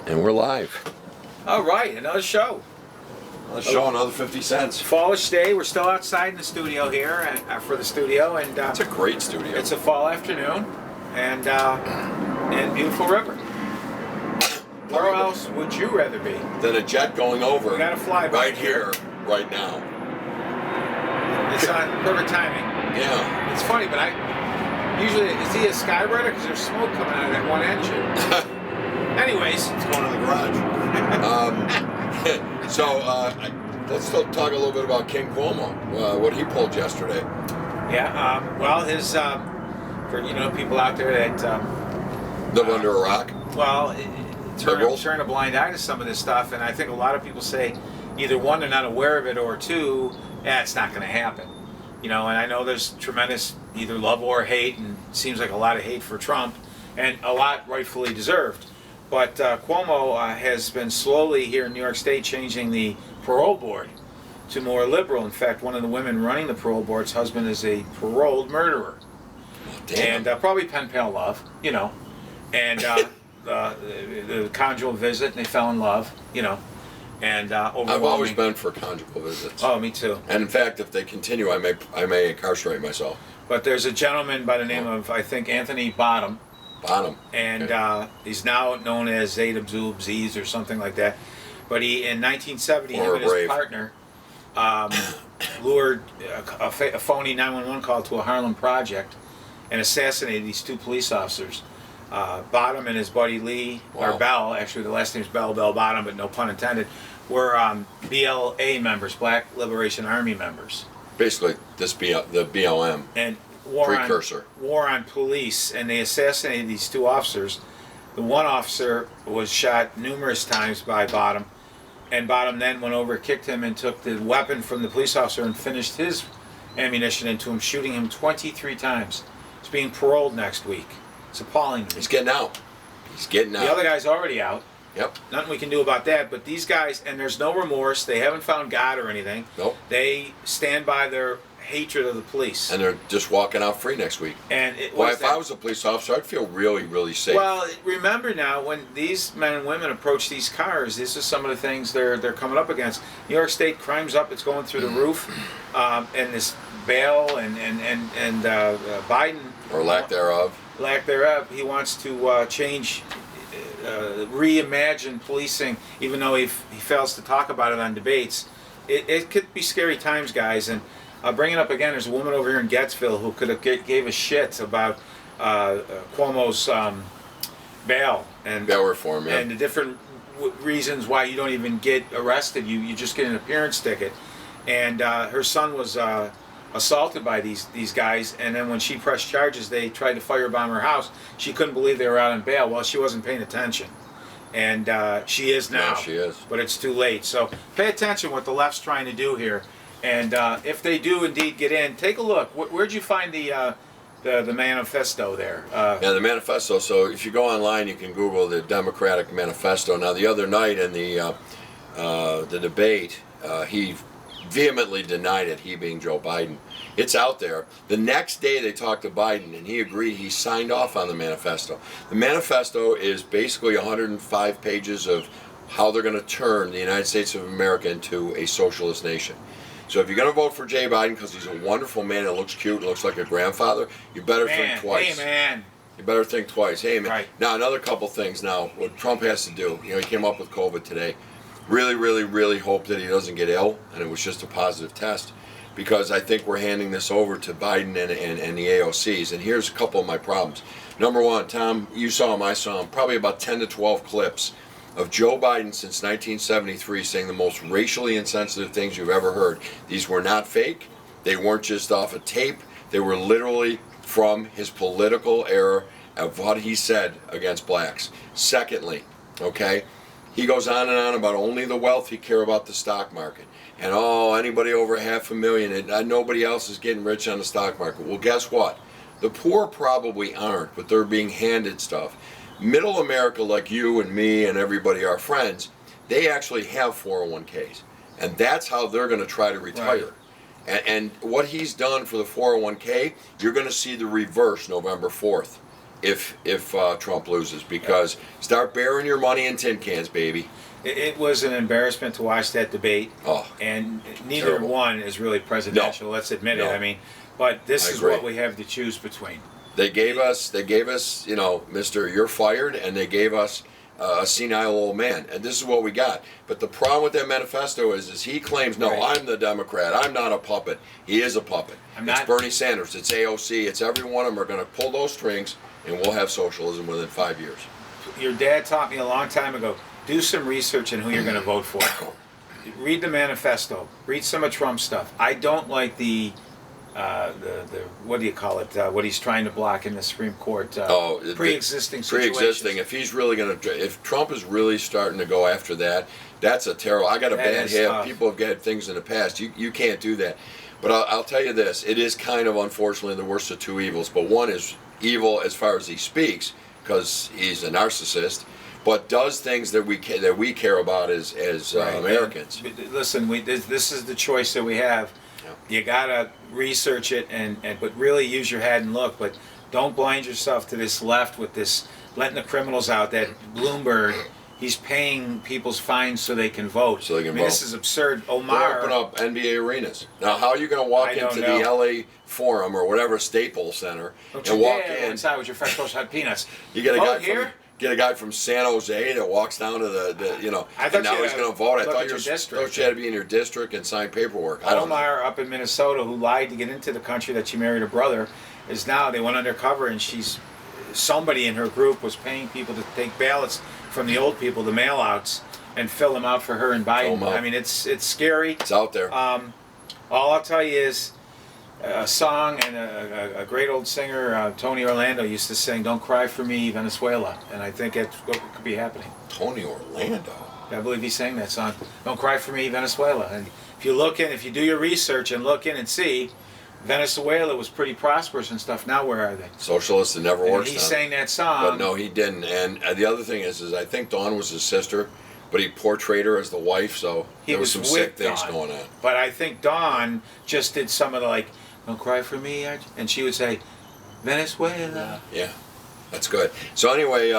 And we're live. All right, another show. Another show, another 50 cents. Fallish day. We're still outside in the studio here for the studio, and It's a great studio. it's a fall afternoon, and beautiful river. Where else would you rather be? Than a jet going over. We got to fly by right here, right now. It's on perfect timing. Yeah. It's funny, but I usually is he a skywriter because there's smoke coming out of that one engine. Anyways, It's going in the garage. Let's still talk a little bit about King Cuomo. What he pulled yesterday. yeah. Well, his for people out there that Live under a rock. well. Liberals. Turn a blind eye to some of this stuff, and I think a lot of people say either one, they're not aware of it, or two, it's not going to happen. And I know there's tremendous either love or hate, and it seems like a lot of hate for Trump, and a lot rightfully deserved. But Cuomo has been slowly here in New York State changing the parole board to more liberal. In fact, one of the women running the parole board's husband is a paroled murderer. Oh, damn. And probably pen pal love, and the conjugal visit, and they fell in love, and overwhelming. I've always been for conjugal visits. Oh, me too. And in fact, if they continue, I may incarcerate myself. But there's a gentleman by the name of, I think, Anthony Bottom, and Okay. he's now known as Zaid Abdul Aziz or something like that. But he, in 1970, him Or and his Brave. partner lured a phony 911 call to a Harlem project and assassinated these two police officers. Bottom and his buddy Lee, or Wow. Bell, actually the last name's Bell Bottom, but no pun intended, were BLA members, Black Liberation Army members. Basically, the BLM. And Precursor. war on police, and they assassinated these two officers. The one officer was shot numerous times by Bottom, and Bottom then went over, kicked him, and took the weapon from the police officer and finished his ammunition into him, shooting him 23 times. He's being paroled next week. It's appalling to me. He's getting out. The other guy's already out. Yep. Nothing we can do about that, but these guys, and there's no remorse, they haven't found God or anything. Nope. They stand by their hatred of the police. And they're just walking out free next week. And If I was a police officer, I'd feel really, really safe. Well, remember now, when these men and women approach these cars, this is some of the things they're coming up against. New York State crime's up; it's going through the roof, and this bail and Biden, or lack thereof. he wants to change, reimagine policing, even though he fails to talk about it on debates. It could be scary times, guys, and. Bring it up again. There's a woman over here in Gettsville who could have gave a shit about Cuomo's bail and Bail reform, yeah. and the different reasons why you don't even get arrested. You just get an appearance ticket. And her son was assaulted by these guys. And then when she pressed charges, they tried to firebomb her house. She couldn't believe they were out on bail. Well, she wasn't paying attention. And she is now. No, she is. But it's too late. So pay attention what the left's trying to do here. And if they do indeed get in, take a look. Where'd you find the manifesto there? Yeah, the manifesto. So if you go online, you can Google the Democratic Manifesto. Now, the other night in the debate, he vehemently denied it, he being Joe Biden. It's out there. The next day they talked to Biden, and he agreed. He signed off on the manifesto. The manifesto is basically 105 pages of how they're going to turn the United States of America into a socialist nation. So if you're going to vote for Jay Biden because he's a wonderful man and looks cute and looks like a grandfather, you better think twice. Hey, man. You better think twice. Hey, man. Right. Now, another couple things now. What Trump has to do, he came up with COVID today. Really, really, really hope that he doesn't get ill and it was just a positive test, because I think we're handing this over to Biden and the AOCs. And here's a couple of my problems. Number one, Tom, you saw him, I saw him, probably about 10 to 12 clips of Joe Biden since 1973 saying the most racially insensitive things you've ever heard. These were not fake. They weren't just off a tape. They were literally from his political era of what he said against blacks. Secondly, okay, he goes on and on about only the wealthy care about the stock market. And anybody over $500,000, and nobody else is getting rich on the stock market. Well, guess what? The poor probably aren't, but they're being handed stuff. Middle America, like you and me and everybody, our friends, they actually have 401ks. And that's how they're going to try to retire. Right. And what he's done for the 401k, you're going to see the reverse November 4th. if Trump loses, because start burying your money in tin cans, baby. It was an embarrassment to watch that debate, and neither terrible. one is really presidential. No. Let's admit it. No. I mean, but this I is agree. what we have to choose between. They gave us, Mr. You're fired, and they gave us a senile old man, and this is what we got. But the problem with that manifesto is he claims, no, Right. I'm the Democrat, I'm not a puppet. He is a puppet. It's Bernie Sanders, it's AOC, it's every one of them are going to pull those strings, and we'll have socialism within 5 years. Your dad taught me a long time ago, do some research on who you're going to vote for. Read the manifesto. Read some of Trump's stuff. I don't like the what do you call it? What he's trying to block in the Supreme Court. Pre-existing situations. Pre-existing. If he's really going to, if Trump is really starting to go after that, that's a terrible. I got a bad hip. People have got things in the past. You can't do that. But I'll tell you this: it is kind of unfortunately the worst of two evils. But one is evil as far as he speaks, because he's a narcissist, but does things that we care about as Right. Americans. Listen, this is the choice that we have. You gotta research it but really use your head and look. But don't blind yourself to this left with this letting the criminals out. That Bloomberg, he's paying people's fines so they can vote. So they can I mean, vote. This is absurd. They'll Omar, open up NBA arenas. Now, how are you going to walk I don't into know. the LA Forum or whatever Staples Center don't and you walk dare go in? inside with your fresh toast hot peanuts. You get a Vote guy here. Get a guy from San Jose that walks down to I thought and now you he's had going to to vote. I look thought at your district. thought you had to be in your district and sign paperwork. I don't know. Omar up in Minnesota, who lied to get into the country that she married her brother, is now they went undercover and somebody in her group was paying people to take ballots from the old people, the mail outs, and fill them out for her and Biden. I mean, it's scary. It's out there. All I'll tell you is a song and a great old singer, Tony Orlando, used to sing, "Don't Cry for Me, Venezuela," and I think that's what could be happening. Tony Orlando. I believe he sang that song, "Don't Cry for Me, Venezuela." And if you do your research and look in and see, Venezuela was pretty prosperous and stuff. Now where are they? Socialist that never And works. he sang that song. But no, he didn't. And the other thing is I think Dawn was his sister, but he portrayed her as the wife, so there was some sick things going on. But I think Dawn just did some of the "Don't cry for me," and she would say, "Venezuela." Yeah, that's good. So anyway,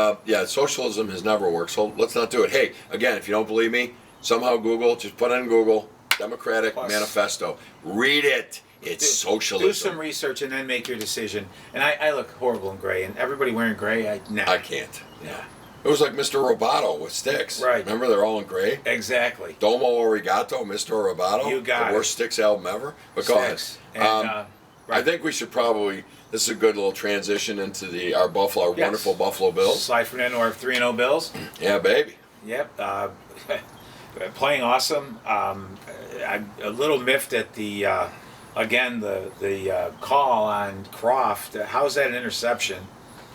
socialism has never worked, so let's not do it. Hey, again, if you don't believe me, somehow just put in Google, Democratic Manifesto. Read it. It's socialism. Do some research and then make your decision. And I look horrible in gray, and everybody wearing gray, I can't. Yeah. It was like Mr. Roboto with sticks. Right. Remember, they're all in gray? Exactly. Domo Arigato, Mr. Roboto. You got the worst Styx album ever. But go ahead. And, I think we should probably, this is a good little transition into our wonderful Buffalo Bills. Slide from our 3-0 Bills. Yeah, baby. Yep. Playing awesome. I'm a little miffed at the call on Croft. How's that an interception?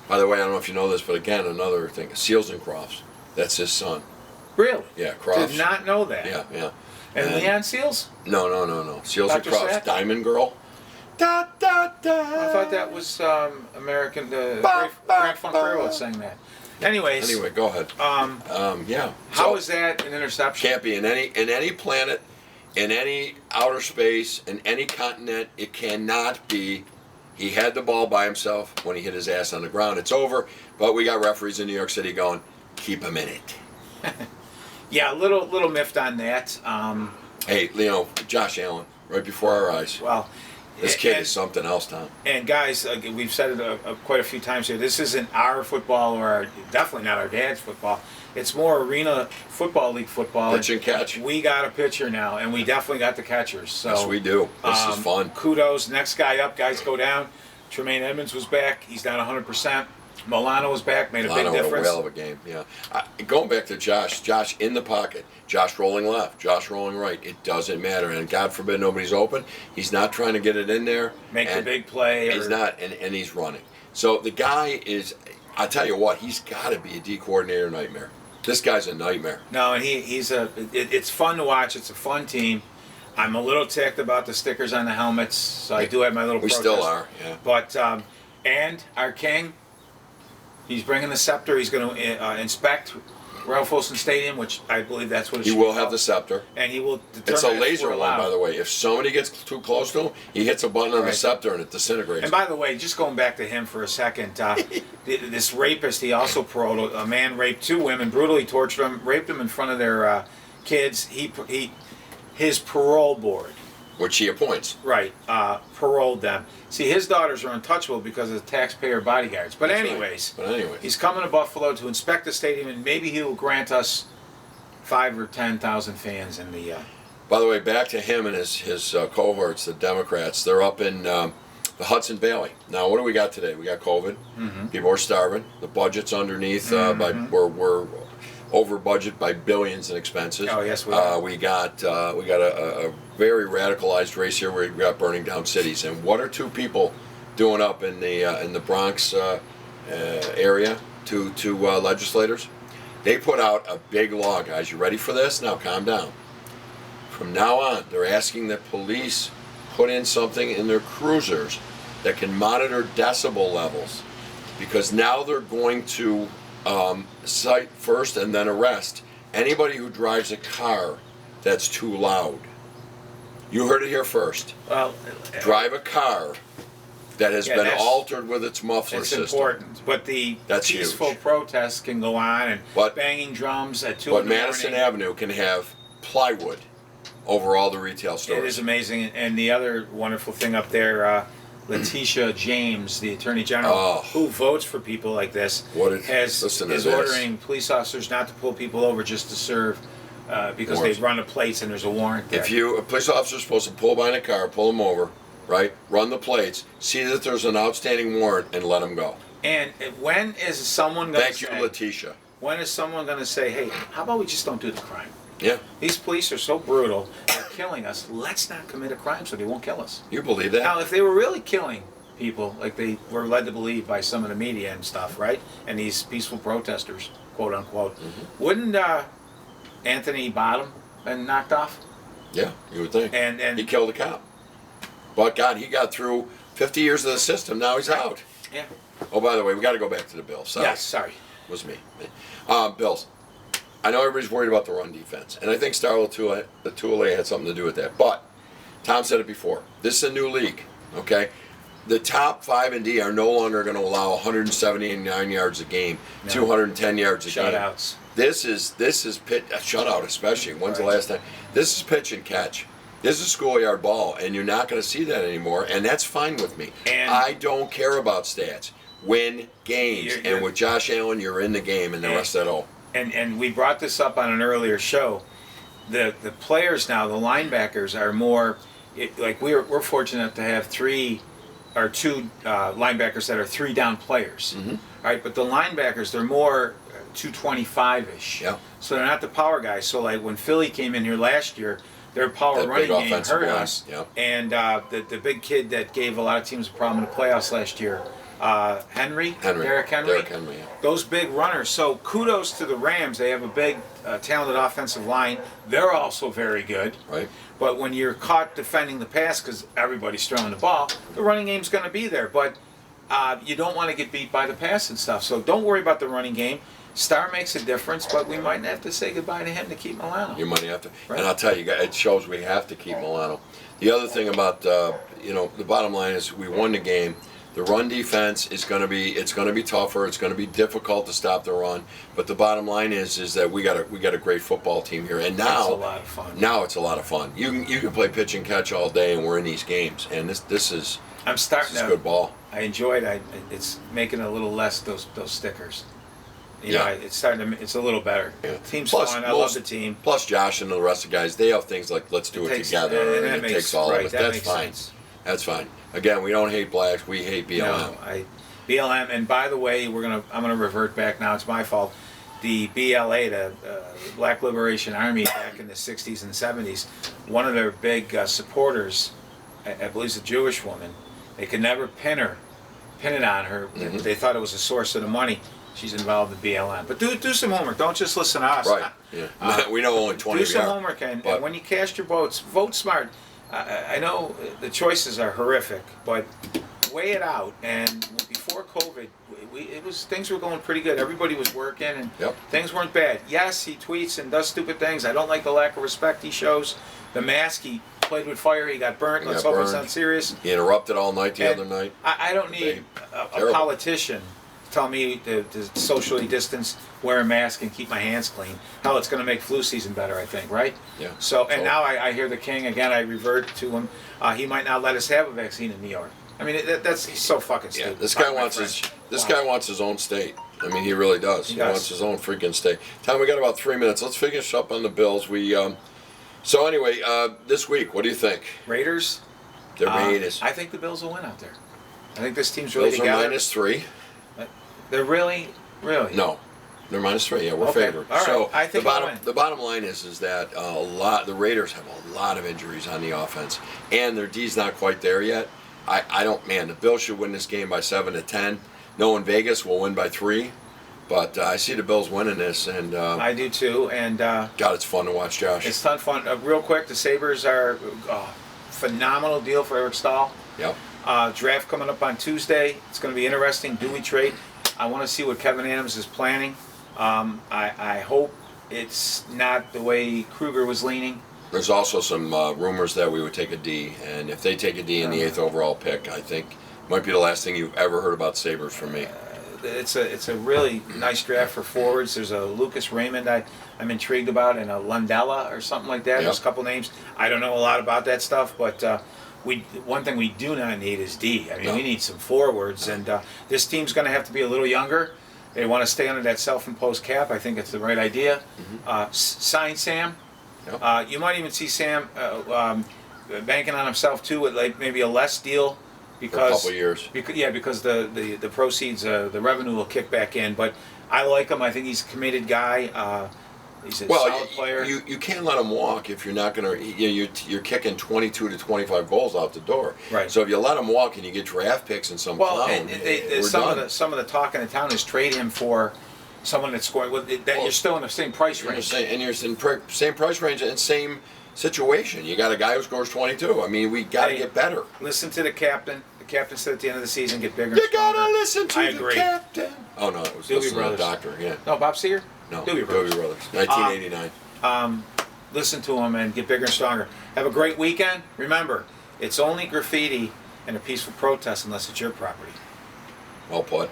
By the way, I don't know if you know this, but again, another thing, Seals and Crofts. That's his son. Really? Yeah, Crofts. Did not know that. Yeah. And Leon Seals? No. Seals and Dr. Crofts. Sack? Diamond Girl. Da, da, da. I thought that was American. Grant Funk Railroad sang that. Anyways. Anyway, go ahead. Yeah. How is that an interception? Can't be in any planet, in any outer space, in any continent. It cannot be. He had the ball by himself when he hit his ass on the ground. It's over. But we got referees in New York City going, keep him in it. Yeah, a little miffed on that. Hey, Josh Allen, right before our eyes. Well, this kid is something else, Tom. And guys, we've said it quite a few times here. This isn't our football, definitely not our dad's football. It's more Arena Football League football. Pitch and catch. We got a pitcher now, and we definitely got the catchers. So, yes, we do. This is fun. Kudos. Next guy up, guys go down. Tremaine Edmonds was back. He's down 100%. Milano was back, made a big difference. A whale of a game, yeah. Going back to Josh in the pocket, Josh rolling left, Josh rolling right. It doesn't matter, and God forbid nobody's open. He's not trying to get it in there. Make the big play. He's not, and he's running. So the guy is, I tell you what, he's got to be a D coordinator nightmare. This guy's a nightmare. No, and it's fun to watch. It's a fun team. I'm a little ticked about the stickers on the helmets, so I do have my little protest. We still are, yeah. But, and our king, he's bringing the scepter. He's going to inspect Ralph Wilson Stadium, which I believe that's what it He should will be have called. the scepter. And he will determine It's a if laser we're one, by allowed. the way. If somebody gets too close to him, he hits a button on the Right. scepter and it disintegrates. And by the way, just going back to him for a second, this rapist, he also paroled a man, raped 2 women, brutally tortured them, raped them in front of their kids. His parole board, Which he appoints. right, paroled them. See, his daughters are untouchable because of the taxpayer bodyguards. But That's right. anyways, But anyways. he's coming to Buffalo to inspect the stadium, and maybe he will grant us 5 or 10,000 fans in the. By the way, back to him and his cohorts, the Democrats. They're up in the Hudson Valley. Now, what do we got today? We got COVID. Mm-hmm. People are starving. The budget's underneath. We're over budget by billions in expenses. Oh, yes, we are. We got a very radicalized race here. We got burning down cities. And what are 2 people doing up in the Bronx area? Two legislators. They put out a big law, guys. You ready for this? Now, calm down. From now on, they're asking that police put in something in their cruisers that can monitor decibel levels, because now they're going to cite first and then arrest anybody who drives a car that's too loud. You heard it here first. Well, Drive a car that has Yeah, been that's- altered with its muffler it's system. important, but the That's peaceful huge. protests can go on and But- banging drums at 2 But in the Madison morning. Avenue can have plywood over all the retail stores. It is amazing, and the other wonderful thing up there, Letitia James, the Attorney General, Oh. who votes for people like this, What it- is listen to this. ordering police officers not to pull people over just to serve, because they Warrants. run the plates and there's a warrant there. If a police officer is supposed to pull behind a car, pull them over, right? Run the plates, see that there's an outstanding warrant, and let them go. And when is someone going to Thank you, say? Letitia. When is someone going to say, "Hey, how about we just don't do the crime? Yeah, These police are so brutal; they're killing us. Let's not commit a crime so they won't kill us." you believe that? Now, if they were really killing people, like they were led to believe by some of the media and stuff, right? And these peaceful protesters, quote unquote, wouldn't Anthony Bottom been knocked off? Yeah, you would think. And He killed a cop. But God, he got through 50 years of the system. Now he's out. yeah, Oh, by the way, we got to go back to the Bills. Sorry. yes, sorry. It was me. Bills. I know everybody's worried about the run defense, and I think Star Latulippe had something to do with that. But Tom said it before. This is a new league, okay? The top 5 and D are no longer going to allow 179 yards a game, No. 210 yards a game. Shutouts. This is pitch a shutout, especially. When's the Right. last time? This is pitch and catch. This is schoolyard ball, and you're not going to see that anymore, and that's fine with me. And- I don't care about stats. Win games, You're- and with Josh Allen, you're in the game, and the And- rest of that all. And we brought this up on an earlier show. The players now, the linebackers are more like we're fortunate to have 2 linebackers that are 3 down players, right? But the linebackers, they're more 225-ish. Yeah. So they're not the power guys. So like when Philly came in here last year, their power That running big game offensive hurt line, us. yeah. And the big kid that gave a lot of teams a problem in the playoffs last year, Derrick Henry. Derrick Henry, yeah. Those big runners. So kudos to the Rams. They have a big, talented offensive line. They're also very good. Right? But when you're caught defending the pass because everybody's throwing the ball, the running game's going to be there. But you don't want to get beat by the pass and stuff. So don't worry about the running game. Star makes a difference, but we might have to say goodbye to him to keep Milano. You might have to. Right. And I'll tell you, it shows we have to keep Milano. The other thing about, the bottom line is we won the game. The run defense is going to be tougher. It's going to be difficult to stop the run. But the bottom line is that we got a great football team here. And now It's a lot of fun. Now it's a lot of fun. You can play pitch and catch all day, and we're in these games. And this is I'm starting to. good ball. I enjoy it. It's making a little less those stickers. You know, Yeah. it's starting to. It's a little better. Yeah. Team's Plus, fun. I love the team. Plus Josh and the rest of the guys, they have things like let's do it takes- together, and that it makes- takes all right, of us. that That's makes fine. sense. That's fine. Again, we don't hate blacks. We hate BLM. No, BLM. And by the way, I'm gonna revert back now. It's my fault. The BLA, the Black Liberation Army, back in the '60s and '70s, one of their big supporters, I believe, is a Jewish woman. They could never pin it on her. Mm-hmm. They thought it was a source of the money. She's involved in BLM. But do some homework. Don't just listen to us. Right. Yeah. We know only 20 Do of you some are. homework, and But- when you cast your votes, vote smart. I know the choices are horrific, but weigh it out. And before COVID, things were going pretty good. Everybody was working, and Yep. things weren't bad. Yes, he tweets and does stupid things. I don't like the lack of respect he shows. The mask, he played with fire. He got burnt. He Let's got hope it's burned. not serious. He interrupted all night the And other night. I don't need a Terrible. politician to tell me to socially distance, wear a mask, and keep my hands clean. Hell, it's going to make flu season better, I think, right? Yeah. So, and So- now I hear the king again. I revert to him. He might not let us have a vaccine in New York. I mean, that's he's so fucking Yeah, stupid. this guy Pardon my wants French. this Wow. guy wants his own state. I mean, he really does. He does. wants his own freaking state. Tom, we got about 3 minutes. Let's finish up on the Bills. So anyway, this week, what do you think? Raiders. They're Raiders. I think the Bills will win out there. I think this team's really Bills are together. -3. They're really. No, they're -3. Yeah, we're Okay. favored. All right. So I think the they'll bottom win. the bottom line is that the Raiders have a lot of injuries on the offense, and their D's not quite there yet. I don't. Man, the Bills should win this game by 7-10. Knowing Vegas will win by 3, but I see the Bills winning this, and I do too, and God, it's fun to watch, Josh. it's ton fun. Real quick, the Sabres are phenomenal deal for Eric Stahl. Yep. Draft coming up on Tuesday. It's going to be interesting. Do we trade? I want to see what Kevin Adams is planning. I hope it's not the way Kruger was leaning. There's also some rumors that we would take a D, and if they take a D in the 8th overall pick, I think might be the last thing you've ever heard about Sabres from me. It's a really nice draft for forwards. There's a Lucas Raymond I'm intrigued about, and a Lundella or something like that. Yep. There's a couple names. I don't know a lot about that stuff, but one thing we do not need is D. I mean, No. we need some forwards, and this team's going to have to be a little younger. They want to stay under that self-imposed cap. I think it's the right idea. Sign Sam. Yep. You might even see Sam banking on himself too, with like maybe a less deal For a because couple years. because the proceeds, the revenue will kick back in. But I like him. I think he's a committed guy. He's a solid player. You can't let him walk if you're not going to. You're kicking 22 to 25 goals out the door. Right. So if you let him walk and you get draft picks and some Well, clown, and we're some done. of the talk in the town is trade him for someone that's scoring. You're still in the same price You're range. saying, and you're in same price range and same situation. You got a guy who scores 22. I mean, we got to Hey, get better. Listen to the captain. The captain said at the end of the season, get bigger. You and stronger. gotta listen to I the agree. captain. Oh no, it was Doobie listen to the Brothers. doctor. Yeah. No, Bob Seger? No, Doobie Doobie Brothers. Brothers. 1989. Listen to him and get bigger and stronger. Have a great weekend. Remember, it's only graffiti and a peaceful protest unless it's your property. Well put.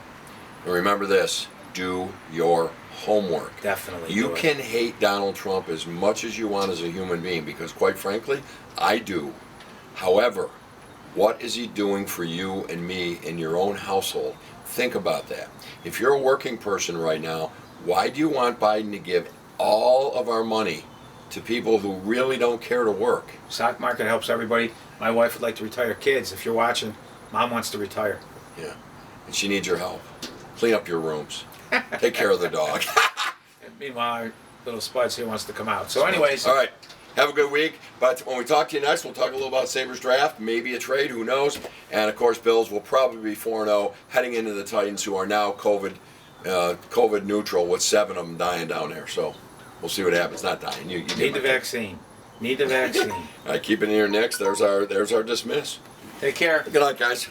And remember this: do your homework. Definitely. You do it. can hate Donald Trump as much as you want as a human being, because quite frankly, I do. However, what is he doing for you and me in your own household? Think about that. If you're a working person right now, why do you want Biden to give all of our money to people who really don't care to work? Stock market helps everybody. My wife would like to retire. Kids, if you're watching, mom wants to retire. Yeah. And she needs your help. Clean up your rooms. Take care of the dog. And meanwhile, our little Spuds here wants to come out. So anyways. All right. Have a good week. But when we talk to you next, we'll talk a little about Sabres draft, maybe a trade, who knows. And, of course, Bills will probably be 4-0 heading into the Titans, who are now COVID neutral, with 7 of them dying down there. So we'll see what happens. Not dying. You get Need my the vaccine. Need the vaccine. All right, keep it in here next. There's our dismiss. Take care. Good night, guys.